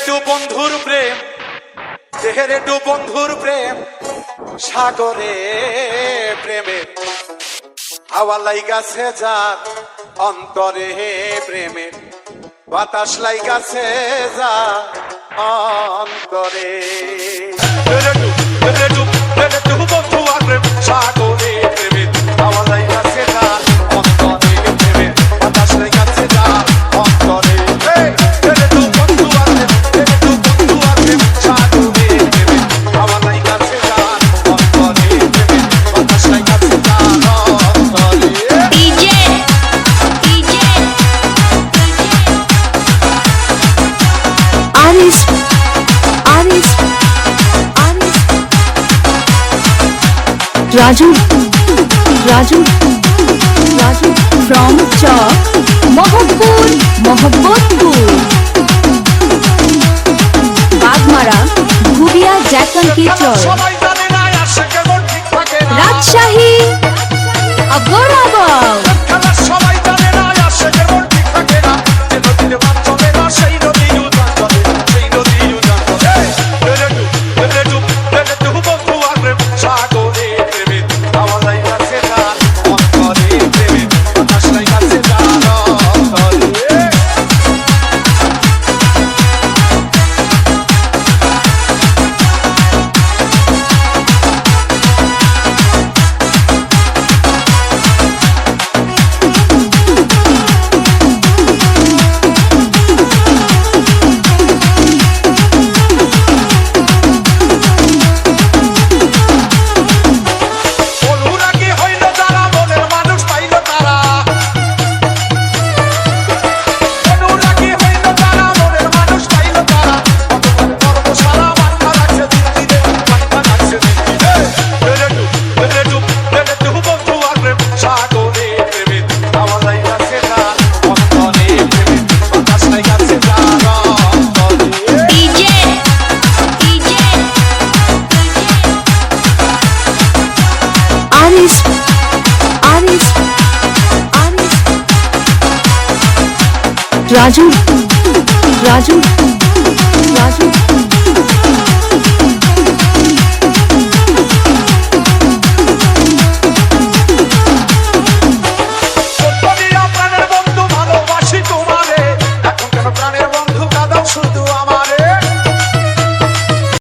একটু বন্ধুর প্রেম, দেহের একটু বন্ধুর প্রেম, সাগরে প্রেমে হাওয়া লাইগাছে যার অন্তরে প্রেমে, বাতাস লাইগাছে যার অন্তরে। বন্ধু আর প্রেম সাগরে প্রেমে হাওয়া লাইগাছে যার অন্তরে প্রেমে, বাতাস লাইগাছে যার অন্তরে। বন্ধু আর বন্ধু আর প্রেম সাগরে প্রেমে হাওয়া লাইগাছে যার অন্তরে প্রেমে, বাতাস লাইগাছে যার অন্তরে। Raju from Chowk, Mohabbatpur, Bagmara, Bhubiya Jackson ki Chowk, Rajshahi, Agorabad, Raju